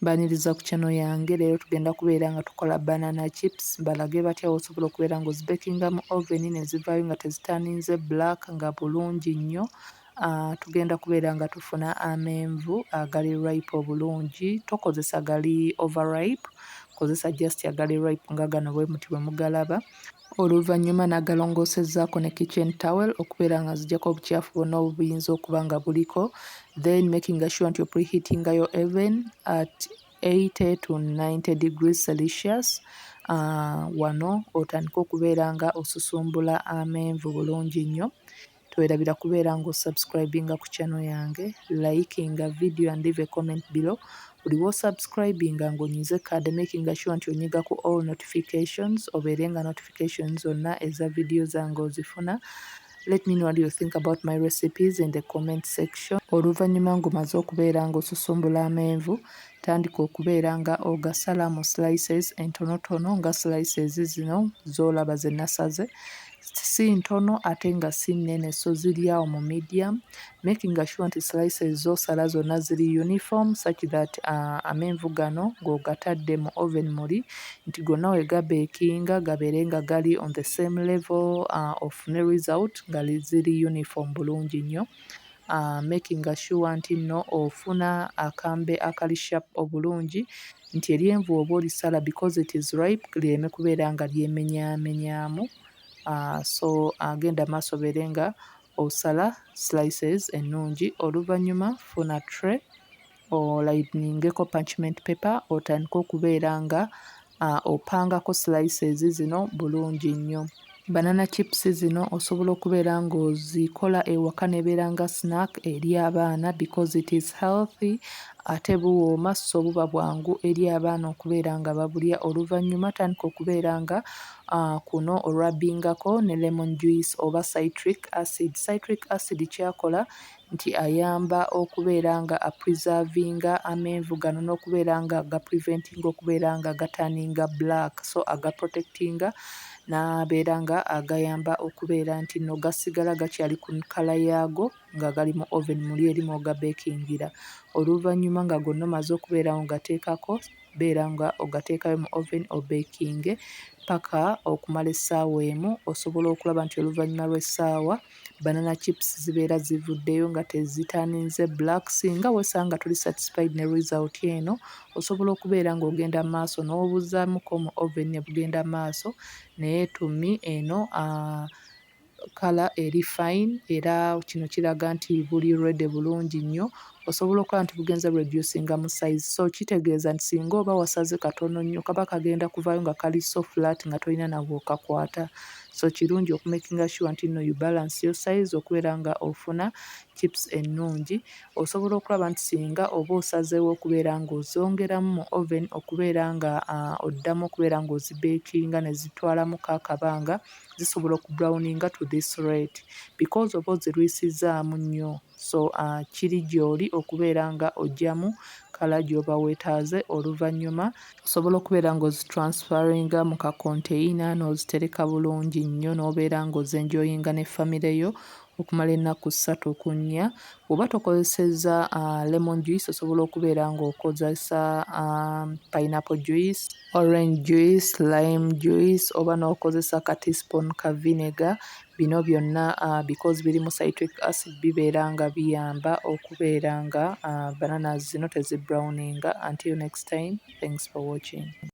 Mbaniriza ku channel yange. Leero tugenda kubeera nga tukola banana chips. Balage batya osobola okubeera ng'ozibekinga mu oven ne zivaayo nga tezitaaninze black nga bulungi nnyo. Tugenda kubeera nga tufuna amenvu agali ripe obulungi. Tokozesa gali overripe, kozesa just agali ripe nga gano bwe muti bwe mugalaba. Oluvannyuma nagalongoosezzaako ne kitchen towel okubeera nga ziggyako obukyafu bwonna obuyinza okuba nga buliko. Then making sure nti preheating your oven at 80 to 90 degrees Celsius. Wano otandika okubeera nga osusumbula amenvu bulungi nnyo. Twerabira kubeera ng'osubscribinga ku channel yange, likinga video and leave a comment below. Buli w'osubscribinga ng'onyize kade making sure nti onyiga ku all notifications obeere nga notifications zonna eza video zange ozifuna. Let me know what you think about my recipes in the comment section. Oluvannyuma ng'omaze okubeera ng'osusumbula amenvu, tandika okubeera nga ogasala mu slices entonotono nga slices zino z'olaba ze nasaze. Si ntono ate nga si nnene, so ziri awo mu medium. Making sure nti slices z'osala zonna ziri uniform such that amenvu gano ng'ogatadde mu oven muli nti gonna we gabeekinga gabeere nga gali on the same level, ofune result nga ziri uniform bulungi nnyo. Making sure nti nno ofuna akambe akali sharp obulungi nti eryenvu oba olisala because it is ripe lireme kubeera nga lyemenyaamenyaamu. So agenda maaso obeere nga osala slices ennungi. Oluvannyuma funa tray olayiningeko parchment paper otandike okubeera nga opangako slices zino bulungi nnyo. Banana chips zino osobola okubeera ng'ozikola ewaka nebeera nga snack eri abaana because it is healthy ate buwooma so buba bwangu eri abaana okubeera nga babulya. Oluvannyuma tandika okubeera nga kuno olwabbingako ne lemon juice oba citric acid. Citric acid kyakola nti ayamba okubeera nga preservinga amenvu gano n'okubeera nga preventinga okubeera nga gataaninga black, so protectinga n'abeera nga agayamba okubeera nti no gasigala gakyali ku kala yaago nga gali mu oven muli eri mw'ogabeekingira. Oluvannyuma nga gonna omaze okubeera ng'ogateekako, beera nga ogateekayo mu oven obeekinge paka okumala essaawa emu. Osobola okulaba nti oluvannyuma lw'essaawa banana chips zibeera zivuddeyo nga tezitaaninze black. Singa weesanga toli satisfied ne result eno, osobola okubeera ng'ogenda maaso n'obuzaamuko mu oven ne bugenda maaso, naye tumi eno kala eri fine era kino kiraga nti buli ready bulungi nnyo. Osobola okuba nti bugenze reducinga mu size, so kitegeeza nti singa oba wasaze katono nnyo kaba kagenda kuvaayo nga kali so flat nga tolina na bw'okakwata. So kirungi okumakinga sure nti nno you balance your size okubeera nga ofuna chips ennungi. Osobola okulaba nti singa oba osazeewo okubeera ng'ozongeramu mu oven okubeera nga oddamu okubeera ng'ozibeekinga ne zitwalamuko akabanga, zisobola okubrowninga to this rate because oba ozirwisizaamu nnyo. So kiri gy'oli okubeera nga oggyamu kala gy'oba weetaaze. Oluvannyuma osobola okubeera ng'ozitransferringa mu kakonteyina n'ozitereka bulungi nnyo n'obeera ng'ozenjoyinga ne famire yo okumala ennaku 3 ku 4. Bw'oba tokozesezza lemon juice osobola okubeera ng'okozesa pineapple juice, orange juice, lime juice oba n'okozesa ka teaspoon ka vinegar. Bino byonna because biri mu citric acid bibeera nga biyamba okubeera nga bananas zino tezibrowninga. Until next time, thanks for watching.